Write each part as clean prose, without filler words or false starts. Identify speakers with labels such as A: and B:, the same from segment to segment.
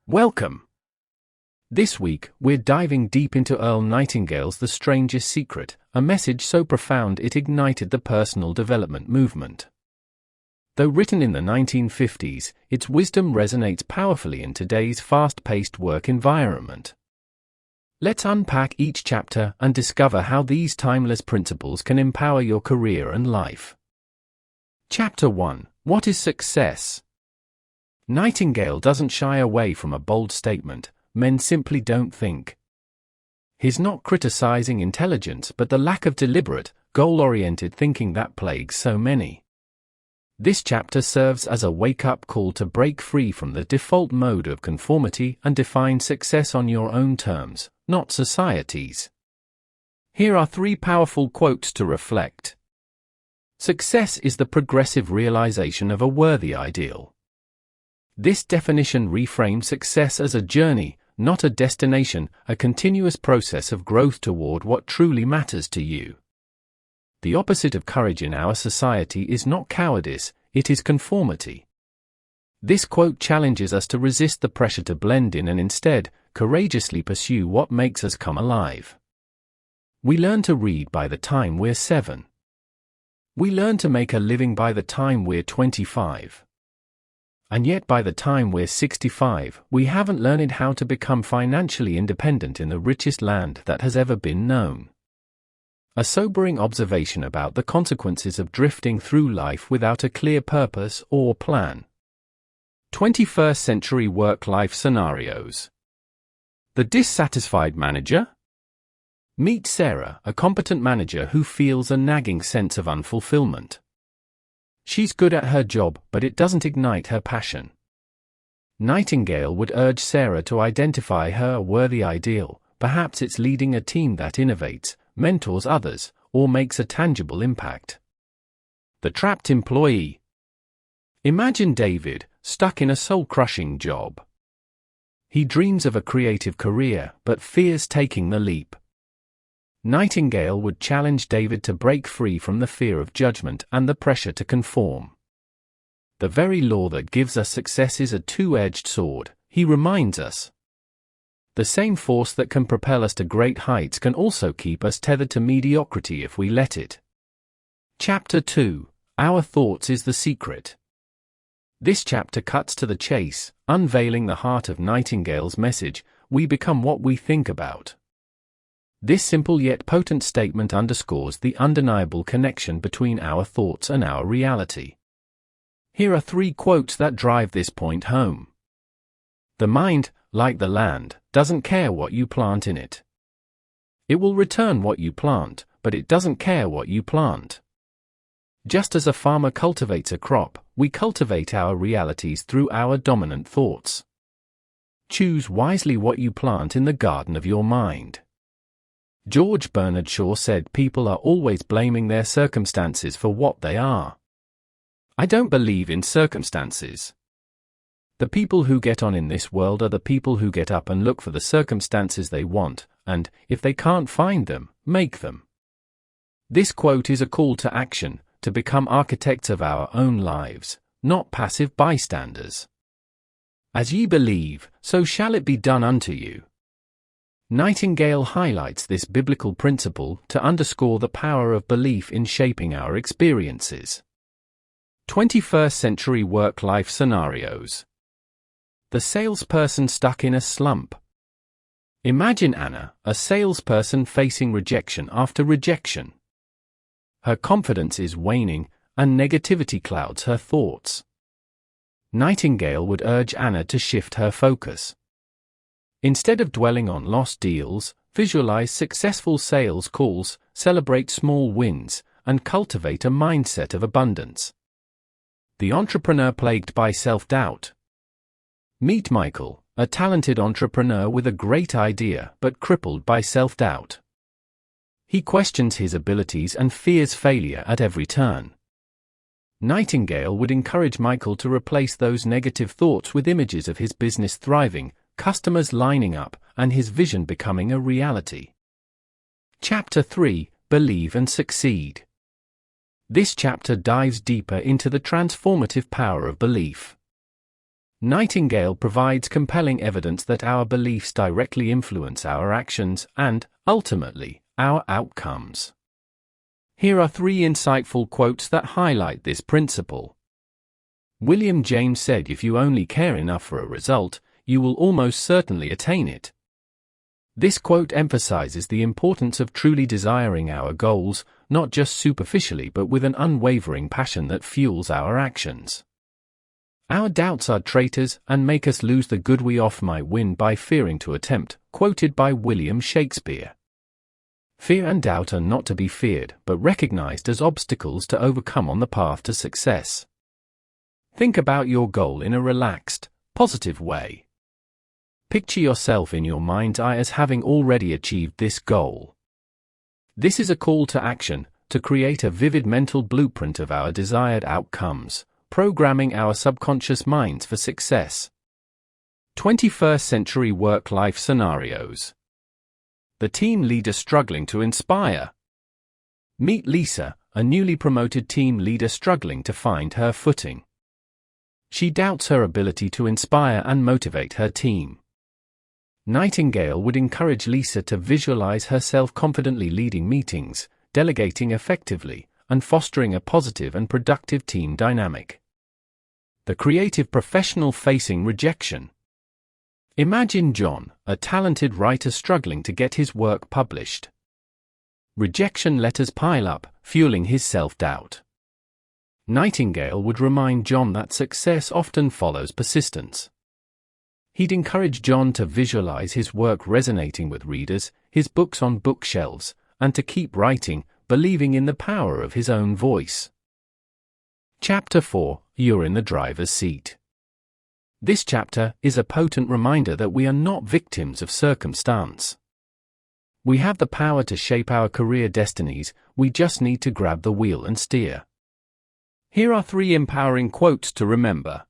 A: Welcome! This week, we're diving deep into Earl Nightingale's The Strangest Secret, a message so profound it ignited the personal development movement. Though written in the 1950s, its wisdom resonates powerfully in today's fast-paced work environment. Let's unpack each chapter and discover how these timeless principles can empower your career and life. Chapter 1: What is Success? Nightingale doesn't shy away from a bold statement: men simply don't think. He's not criticizing intelligence but the lack of deliberate, goal-oriented thinking that plagues so many. This chapter serves as a wake-up call to break free from the default mode of conformity and define success on your own terms, not society's. Here are 3 powerful quotes to reflect. Success is the progressive realization of a worthy ideal. This definition reframes success as a journey, not a destination, a continuous process of growth toward what truly matters to you. The opposite of courage in our society is not cowardice, it is conformity. This quote challenges us to resist the pressure to blend in and instead, courageously pursue what makes us come alive. We learn to read by the time we're 7. We learn to make a living by the time we're 25. And yet by the time we're 65, we haven't learned how to become financially independent in the richest land that has ever been known. A sobering observation about the consequences of drifting through life without a clear purpose or plan. 21st century work-life scenarios. The dissatisfied manager? Meet Sarah, a competent manager who feels a nagging sense of unfulfillment. She's good at her job, but it doesn't ignite her passion. Nightingale would urge Sarah to identify her worthy ideal. Perhaps it's leading a team that innovates, mentors others, or makes a tangible impact. The trapped employee. Imagine David, stuck in a soul-crushing job. He dreams of a creative career, but fears taking the leap. Nightingale would challenge David to break free from the fear of judgment and the pressure to conform. The very law that gives us success is a two-edged sword, he reminds us. The same force that can propel us to great heights can also keep us tethered to mediocrity if we let it. Chapter 2: Our Thoughts is the Secret. This chapter cuts to the chase, unveiling the heart of Nightingale's message: we become what we think about. This simple yet potent statement underscores the undeniable connection between our thoughts and our reality. Here are 3 quotes that drive this point home. The mind, like the land, doesn't care what you plant in it. It will return what you plant, but it doesn't care what you plant. Just as a farmer cultivates a crop, we cultivate our realities through our dominant thoughts. Choose wisely what you plant in the garden of your mind. George Bernard Shaw said people are always blaming their circumstances for what they are. I don't believe in circumstances. The people who get on in this world are the people who get up and look for the circumstances they want, and, if they can't find them, make them. This quote is a call to action, to become architects of our own lives, not passive bystanders. As ye believe, so shall it be done unto you. Nightingale highlights this biblical principle to underscore the power of belief in shaping our experiences. 21st century work-life scenarios. The salesperson stuck in a slump. Imagine Anna, a salesperson facing rejection after rejection. Her confidence is waning, and negativity clouds her thoughts. Nightingale would urge Anna to shift her focus. Instead of dwelling on lost deals, visualize successful sales calls, celebrate small wins, and cultivate a mindset of abundance. The entrepreneur plagued by self-doubt. Meet Michael, a talented entrepreneur with a great idea but crippled by self-doubt. He questions his abilities and fears failure at every turn. Nightingale would encourage Michael to replace those negative thoughts with images of his business thriving, customers lining up, and his vision becoming a reality. Chapter 3: Believe and Succeed. This chapter dives deeper into the transformative power of belief. Nightingale provides compelling evidence that our beliefs directly influence our actions and, ultimately, our outcomes. Here are 3 insightful quotes that highlight this principle. William James said, "If you only care enough for a result, you will almost certainly attain it." This quote emphasizes the importance of truly desiring our goals, not just superficially but with an unwavering passion that fuels our actions. Our doubts are traitors and make us lose the good we often might win by fearing to attempt, quoted by William Shakespeare. Fear and doubt are not to be feared, but recognized as obstacles to overcome on the path to success. Think about your goal in a relaxed, positive way. Picture yourself in your mind's eye as having already achieved this goal. This is a call to action, to create a vivid mental blueprint of our desired outcomes, programming our subconscious minds for success. 21st century work-life scenarios. The team leader struggling to inspire. Meet Lisa, a newly promoted team leader struggling to find her footing. She doubts her ability to inspire and motivate her team. Nightingale would encourage Lisa to visualize herself confidently leading meetings, delegating effectively, and fostering a positive and productive team dynamic. The creative professional facing rejection. Imagine John, a talented writer struggling to get his work published. Rejection letters pile up, fueling his self-doubt. Nightingale would remind John that success often follows persistence. He'd encourage John to visualize his work resonating with readers, his books on bookshelves, and to keep writing, believing in the power of his own voice. Chapter 4, You're in the driver's seat. This chapter is a potent reminder that we are not victims of circumstance. We have the power to shape our career destinies, we just need to grab the wheel and steer. Here are 3 empowering quotes to remember.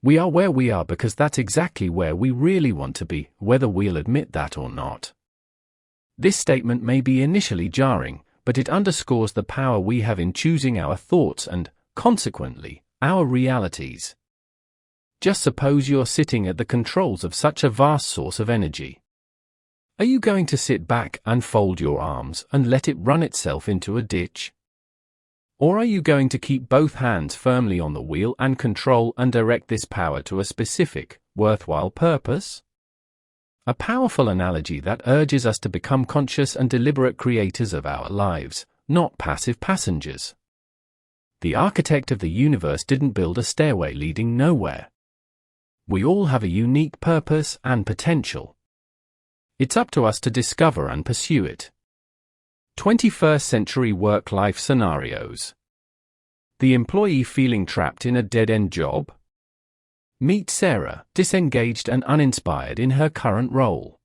A: We are where we are because that's exactly where we really want to be, whether we'll admit that or not. This statement may be initially jarring, but it underscores the power we have in choosing our thoughts and, consequently, our realities. Just suppose you're sitting at the controls of such a vast source of energy. Are you going to sit back and fold your arms and let it run itself into a ditch? Or are you going to keep both hands firmly on the wheel and control and direct this power to a specific, worthwhile purpose? A powerful analogy that urges us to become conscious and deliberate creators of our lives, not passive passengers. The architect of the universe didn't build a stairway leading nowhere. We all have a unique purpose and potential. It's up to us to discover and pursue it. 21st century work-life scenarios. The employee feeling trapped in a dead-end job? Meet Sarah, disengaged and uninspired in her current role.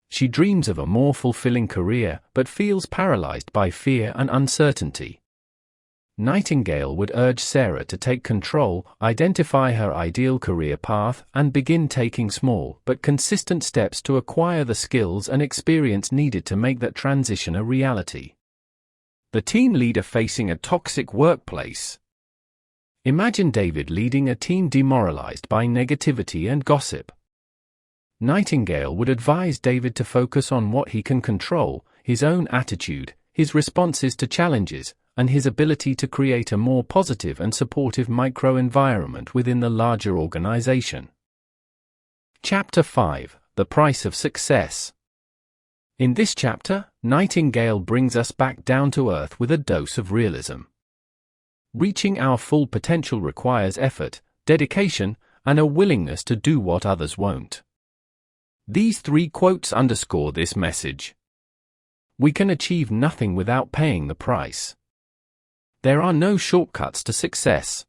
A: She dreams of a more fulfilling career, but feels paralyzed by fear and uncertainty. Nightingale would urge Sarah to take control, identify her ideal career path, and begin taking small but consistent steps to acquire the skills and experience needed to make that transition a reality. The team leader facing a toxic workplace. Imagine David leading a team demoralized by negativity and gossip. Nightingale would advise David to focus on what he can control, his own attitude, his responses to challenges, and his ability to create a more positive and supportive microenvironment within the larger organization. Chapter 5, The Price of Success. In this chapter, Nightingale brings us back down to earth with a dose of realism. Reaching our full potential requires effort, dedication, and a willingness to do what others won't. These 3 quotes underscore this message. We can achieve nothing without paying the price. There are no shortcuts to success.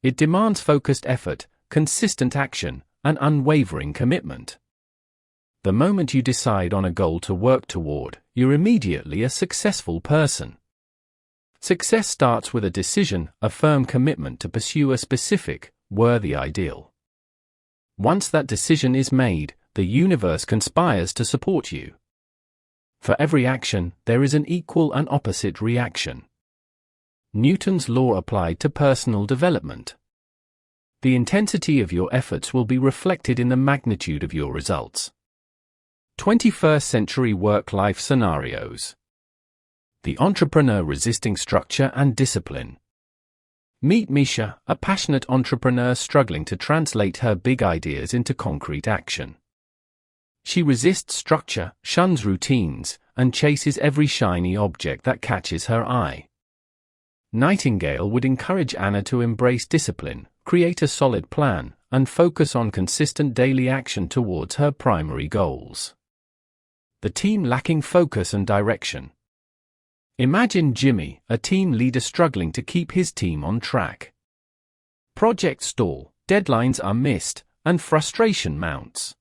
A: It demands focused effort, consistent action, and unwavering commitment. The moment you decide on a goal to work toward, you're immediately a successful person. Success starts with a decision, a firm commitment to pursue a specific, worthy ideal. Once that decision is made, the universe conspires to support you. For every action, there is an equal and opposite reaction. Newton's law applied to personal development. The intensity of your efforts will be reflected in the magnitude of your results. 21st century work-life scenarios. The entrepreneur resisting structure and discipline. Meet Misha, a passionate entrepreneur struggling to translate her big ideas into concrete action. She resists structure, shuns routines, and chases every shiny object that catches her eye. Nightingale would encourage Anna to embrace discipline, create a solid plan, and focus on consistent daily action towards her primary goals. The team lacking focus and direction. Imagine Jimmy, a team leader struggling to keep his team on track. Projects stall, deadlines are missed, and frustration mounts.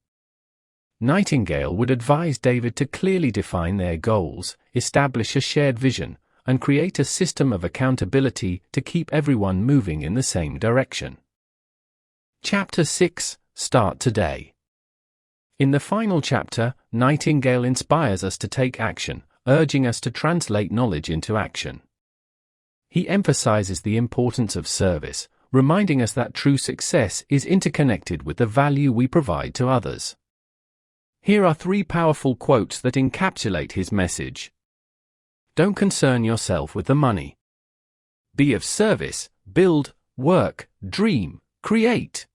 A: Nightingale would advise David to clearly define their goals, establish a shared vision, and create a system of accountability to keep everyone moving in the same direction. Chapter 6, Start Today. In the final chapter, Nightingale inspires us to take action, urging us to translate knowledge into action. He emphasizes the importance of service, reminding us that true success is interconnected with the value we provide to others. Here are 3 powerful quotes that encapsulate his message. Don't concern yourself with the money. Be of service, build, work, dream, create.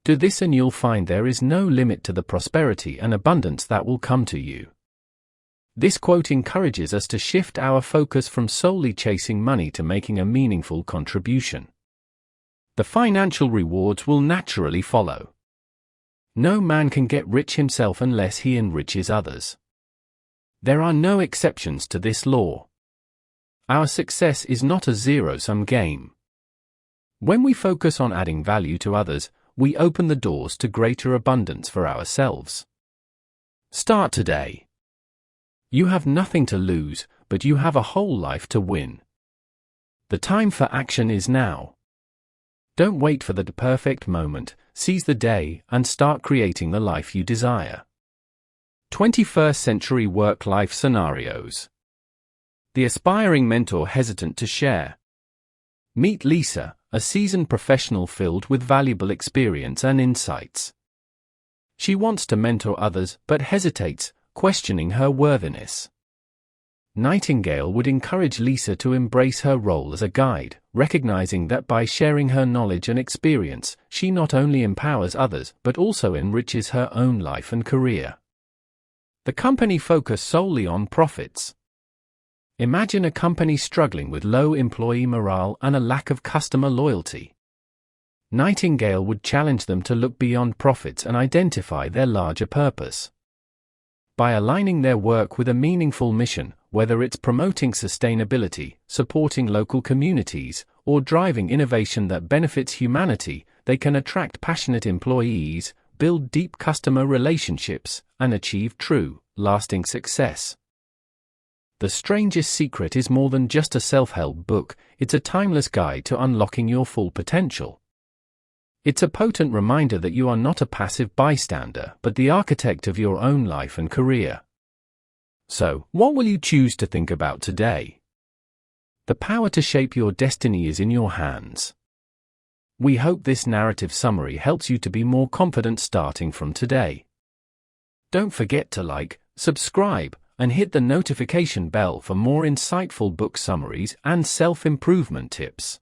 A: Do this and you'll find there is no limit to the prosperity and abundance that will come to you. This quote encourages us to shift our focus from solely chasing money to making a meaningful contribution. The financial rewards will naturally follow. No man can get rich himself unless he enriches others. There are no exceptions to this law. Our success is not a zero-sum game. When we focus on adding value to others, we open the doors to greater abundance for ourselves. Start today. You have nothing to lose, but you have a whole life to win. The time for action is now. Don't wait for the perfect moment, seize the day and start creating the life you desire. 21st century work-life scenarios. The aspiring mentor hesitant to share. Meet Lisa, a seasoned professional filled with valuable experience and insights. She wants to mentor others but hesitates, questioning her worthiness. Nightingale would encourage Lisa to embrace her role as a guide, recognizing that by sharing her knowledge and experience, she not only empowers others but also enriches her own life and career. The company focus solely on profits. Imagine a company struggling with low employee morale and a lack of customer loyalty. Nightingale would challenge them to look beyond profits and identify their larger purpose. By aligning their work with a meaningful mission, whether it's promoting sustainability, supporting local communities, or driving innovation that benefits humanity, they can attract passionate employees, build deep customer relationships, and achieve true, lasting success. The Strangest Secret is more than just a self-help book, it's a timeless guide to unlocking your full potential. It's a potent reminder that you are not a passive bystander, but the architect of your own life and career. So, what will you choose to think about today? The power to shape your destiny is in your hands. We hope this narrative summary helps you to be more confident starting from today. Don't forget to like, subscribe, and hit the notification bell for more insightful book summaries and self-improvement tips.